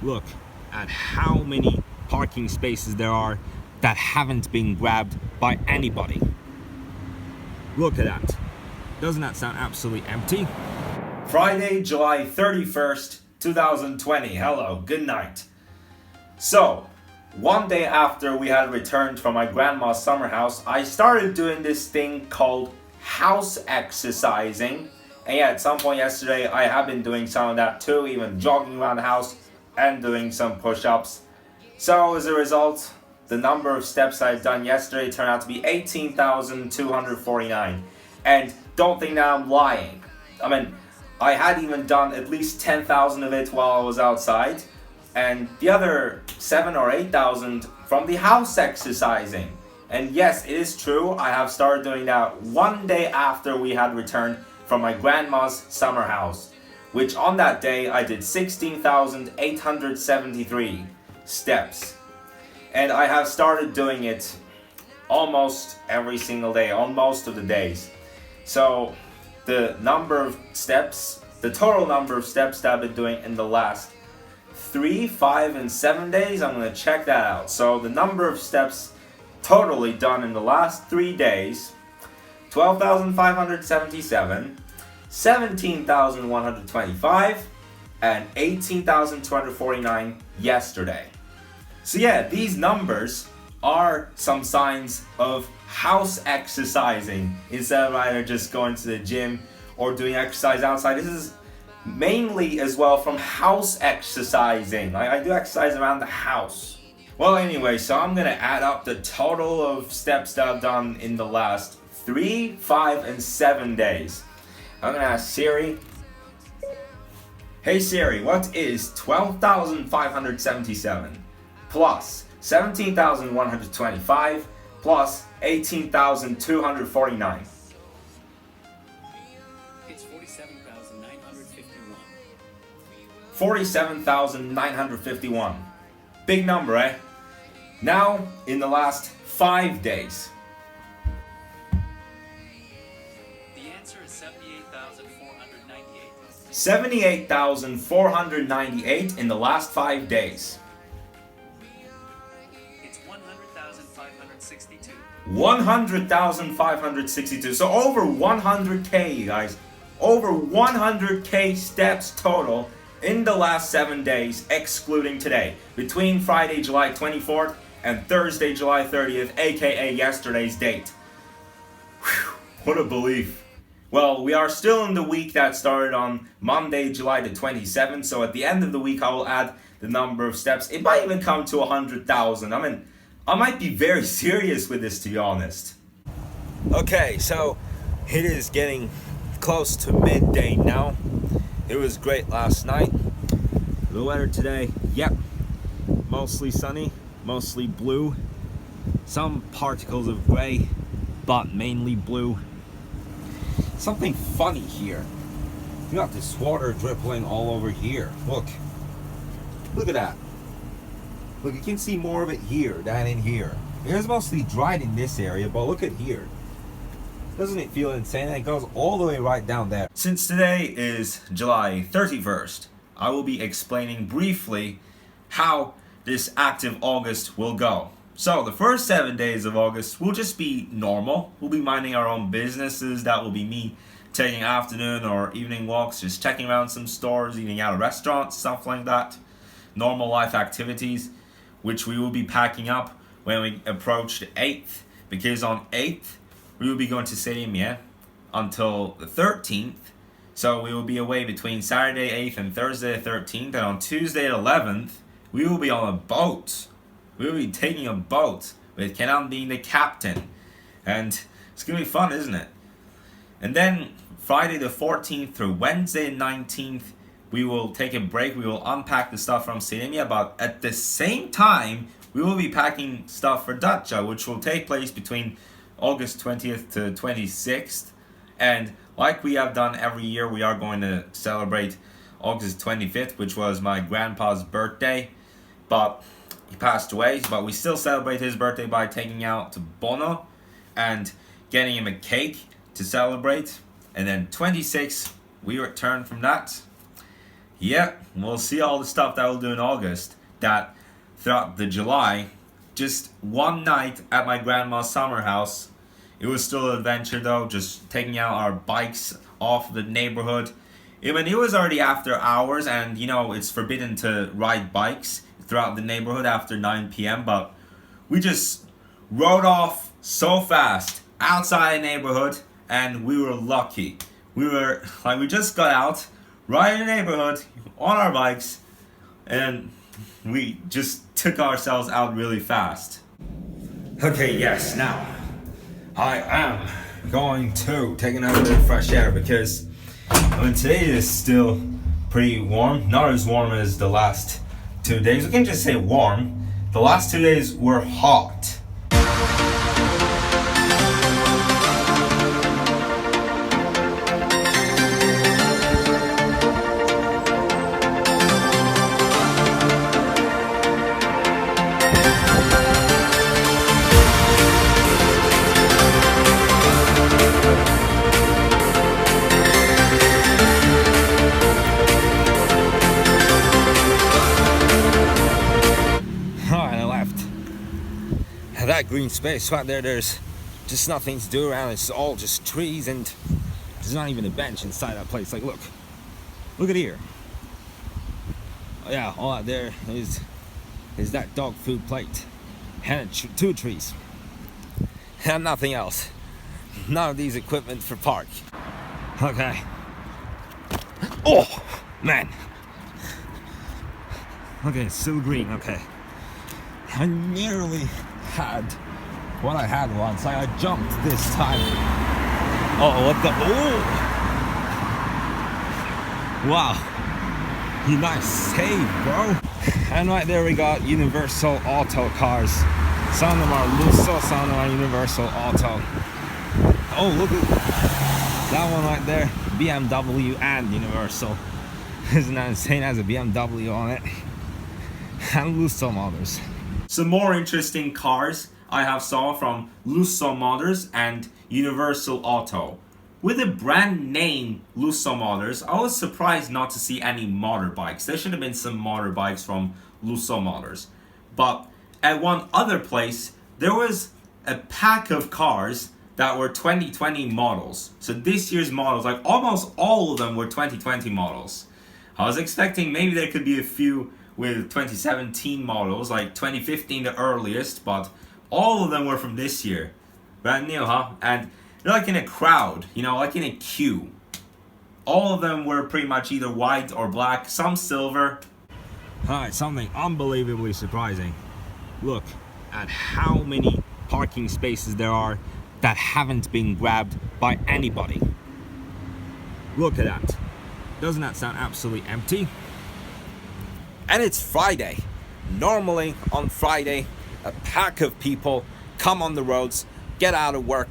Look at how many parking spaces there are that haven't been grabbed by anybody. Look at that. Doesn't that sound absolutely empty? Friday, July 31st, 2020. Hello, good night. So, one day after we had returned from my grandma's summer house, I started doing this thing called house exercising. And yeah, at some point yesterday, I have been doing some of that too, even jogging around the house and doing some push-ups. So as a result, the number of steps I've done yesterday turned out to be 18,249. And don't think that I'm lying. I mean, I had even done at least 10,000 of it while I was outside, and the other 7 or 8,000 from the house exercising. And yes, it is true, I have started doing that one day after we had returned from my grandma's summer house, which on that day I did 16,873 steps. And I have started doing it almost every single day, on most of the days. So the number of steps, the total number of steps that I've been doing in the last 3, 5, and 7 days, I'm going to check that out. So the number of steps totally done in the last 3 days, 12,577, 17,125, and 18,249 yesterday. So yeah, these numbers are some signs of house exercising instead of either just going to the gym or doing exercise outside. This is mainly as well from house exercising. I do exercise around the house. Well, anyway, so I'm gonna add up the total of steps that I've done in the last 3, 5, and 7 days. I'm gonna ask Siri. Hey Siri, what is 12,577 plus 17,125 plus 18,249? It's 47,951. 47,951. Big number, eh? Now, in the last 5 days. The answer is 78,498. 78,498 in the last 5 days. It's 100,562. 100,562. So over 100K, you guys. Over 100K steps total in the last 7 days, excluding today. Between Friday, July 24th and Thursday, July 30th, aka yesterday's date. Whew, what a belief. Well, we are still in the week that started on Monday, July the 27th. So at the end of the week, I will add the number of steps. It might even come to 100,000. I mean, I might be very serious with this, to be honest. Okay, so it is getting close to midday now. It was great last night. The weather today, yep, mostly sunny, mostly blue. Some particles of gray, but mainly blue. Something funny here. You got this water dripping all over here. Look at that. Look, you can see more of it here than in here. It was mostly dried in this area, but look at here. Doesn't it feel insane? It goes all the way right down there. Since today is July 31st, I will be explaining briefly how this active August will go. So the first 7 days of August will just be normal. We'll be minding our own businesses. That will be me taking afternoon or evening walks, just checking around some stores, eating out of restaurants, stuff like that. Normal life activities, which we will be packing up when we approach the 8th, because on 8th, we will be going to stadium, until the 13th. So we will be away between Saturday 8th and Thursday 13th. And on Tuesday 11th, we will be on a boat. We will be taking a boat with Kenan being the captain. And it's going to be fun, isn't it? And then Friday the 14th through Wednesday the 19th, we will take a break. We will unpack the stuff from Sidemia. But at the same time, we will be packing stuff for Dacia, which will take place between August 20th to 26th. And like we have done every year, we are going to celebrate August 25th, which was my grandpa's birthday. But he passed away, but we still celebrate his birthday by taking out to Bono and getting him a cake to celebrate. And then 26th, we return from that. Yeah, we'll see all the stuff that we'll do in August. That throughout the July, just one night at my grandma's summer house. It was still an adventure though, just taking out our bikes off the neighborhood. Even it was already after hours, and you know it's forbidden to ride bikes throughout the neighborhood after 9 p.m. But we just rode off so fast outside the neighborhood, and we were lucky. We just got out right in the neighborhood on our bikes, and we just took ourselves out really fast. Okay, yes, now I am going to take another bit of fresh air because today is still pretty warm. Not as warm as the last 2 days. We can just say warm. The last 2 days were hot. That green space right there, there's just nothing to do around. It's all just trees, and there's not even a bench inside that place. Like, look at here. Oh, yeah, all out there is that dog food plate and 2 trees and nothing else. None of these equipment for park. Okay. Oh man. Okay, it's still green. Okay, I nearly had what I had once. I jumped this time. Oh, what the? Oh! Wow! You nice save, bro. And right there we got Universal Auto cars. Some of them are Lusso, some of them are Universal Auto. Oh, look at that one right there. BMW and Universal. Isn't that insane? It has a BMW on it. And Lusso Motors. Some more interesting cars I have saw from Lusso Motors and Universal Auto. With the brand name Lusso Motors, I was surprised not to see any motorbikes. There should have been some motorbikes from Lusso Motors. But at one other place, there was a pack of cars that were 2020 models. So this year's models, like almost all of them were 2020 models. I was expecting maybe there could be a few with 2017 models, like 2015 the earliest, but all of them were from this year. Brand new, huh? And they're like in a crowd, you know, like in a queue. All of them were pretty much either white or black, some silver. Alright, something unbelievably surprising. Look at how many parking spaces there are that haven't been grabbed by anybody. Look at that. Doesn't that sound absolutely empty? And it's Friday. Normally on Friday, a pack of people come on the roads, get out of work,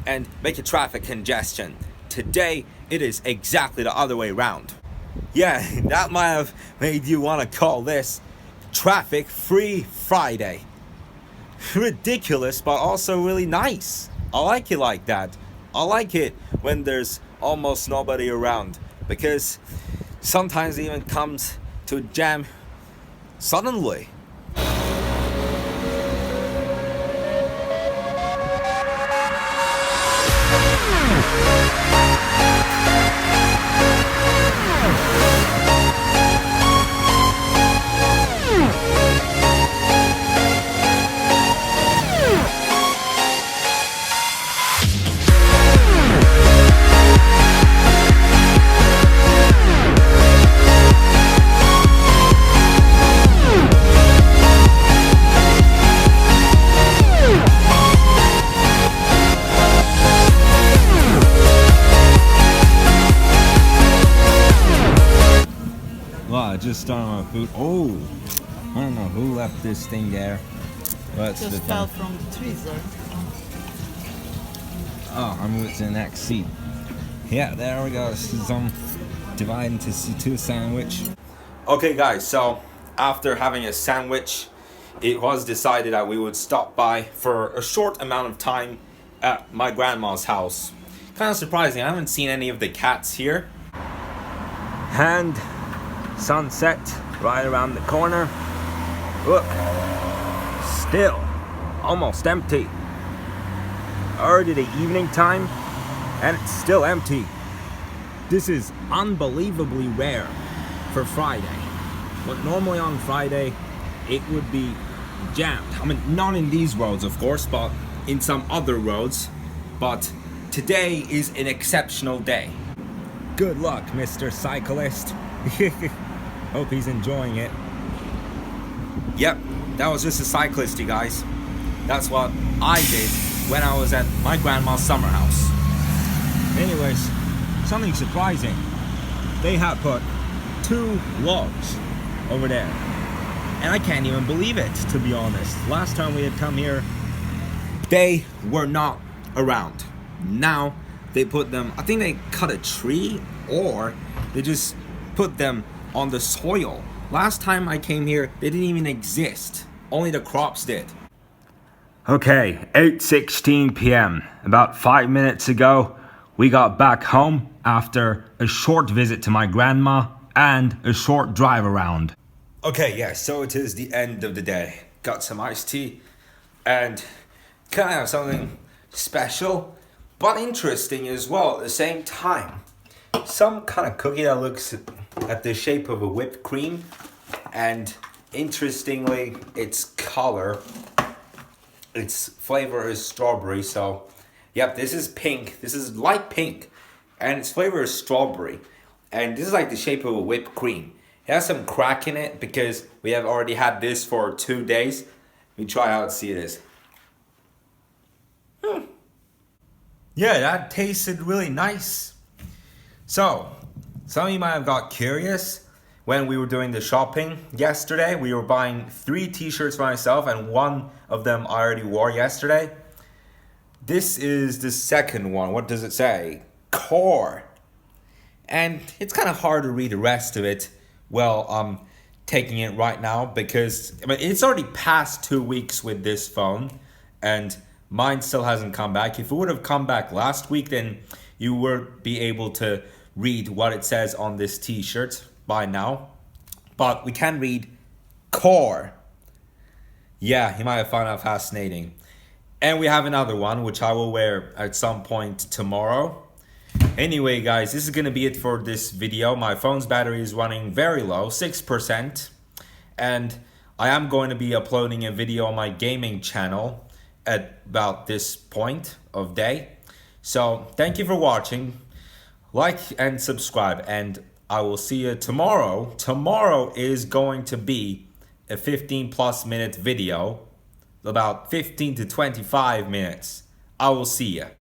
and make a traffic congestion. Today, it is exactly the other way around. Yeah, that might have made you want to call this Traffic-Free Friday. Ridiculous, but also really nice. I like it like that. I like it when there's almost nobody around, because sometimes it even comes to a jam suddenly. Just started my food. Oh, I don't know who left this thing there. But just fell from the trees there. Oh, I moved to the next seat. Yeah, there we go. This is divided into 2 sandwich. Okay, guys. So after having a sandwich, it was decided that we would stop by for a short amount of time at my grandma's house. Kind of surprising. I haven't seen any of the cats here. And Sunset right around the corner. Look, still almost empty. Already the evening time and it's still empty. This is unbelievably rare for Friday. But normally on Friday it would be jammed. I mean, not in these roads of course, but in some other roads. But today is an exceptional day. Good luck, Mr. Cyclist. Hope he's enjoying it. Yep, that was just a cyclist, you guys. That's what I did when I was at my grandma's summer house. Anyways, something surprising. They have put 2 logs over there. And I can't even believe it, to be honest. Last time we had come here, they were not around. Now they put them, I think they cut a tree or they just put them on the soil. Last time I came here, they didn't even exist. Only the crops did. Okay, 8:16 p.m. About 5 minutes ago, we got back home after a short visit to my grandma and a short drive around. Okay, yeah, so it is the end of the day. Got some iced tea and kind of something special but interesting as well at the same time. Some kind of cookie that looks at the shape of a whipped cream, and interestingly its color, its flavor is strawberry. So yep, this is pink, this is light pink, and its flavor is strawberry, and this is like the shape of a whipped cream. It has some crack in it because we have already had this for 2 days. Let me try how it is. Yeah, that tasted really nice. So, some of you might have got curious when we were doing the shopping yesterday. We were buying 3 t-shirts for myself and 1 of them I already wore yesterday. This is the second one. What does it say? Core. And it's kind of hard to read the rest of it. Well, I'm taking it right now because it's already past 2 weeks with this phone and mine still hasn't come back. If it would have come back last week, then you would be able to read what it says on this t-shirt by now. But we can read core. Yeah, you might have found that fascinating. And we have another one, which I will wear at some point tomorrow. Anyway, guys, this is going to be it for this video. My phone's battery is running very low, 6%. And I am going to be uploading a video on my gaming channel at about this point of day. So, thank you for watching. Like and subscribe, and I will see you tomorrow. Tomorrow is going to be a 15+ minute video, about 15 to 25 minutes. I will see you.